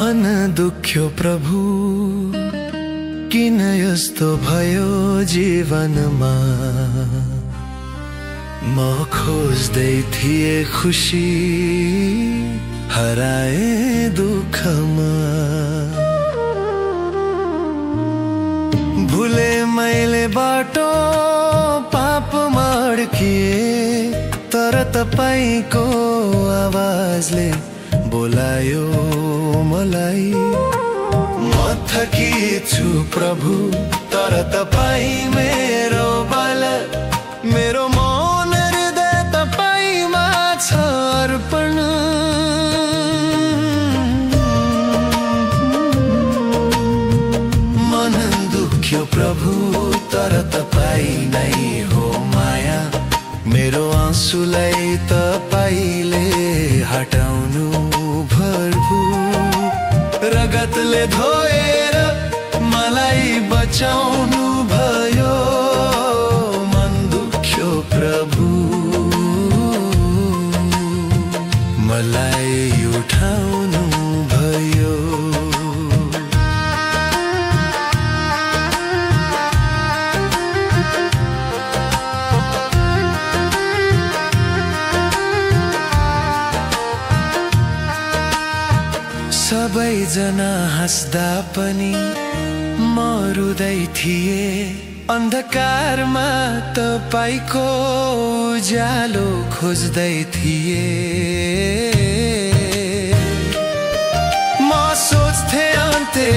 मन दुख्यो प्रभु किन यस्तो भयो जीवनमा। म खोज्दै थिए खुशी हराए दुःखमा। भुले मैले बाटो पापमा अड्किए, तर तपाईको आवाजले बोलायो मलाई। म थकिछु प्रभु तर तपाई मेरो बल, मेरो मन हृदय तपाईमा छ अर्पण। मन दुख्यो प्रभु तर तपाई नै हो माया, मेरो आँसुलाई तपाईले हटाउनु भरपूर। रगतले धोएर मलाई बचाउनु भयो। मन दुख्यो प्रभु मलाई उठाउनु भयो। सबैजना हाँस्दा पनि म रुँदै थिए, अन्धकारमा तपाईको उज्यालो खोज्दै थिए। म सोच्थे अन्त्य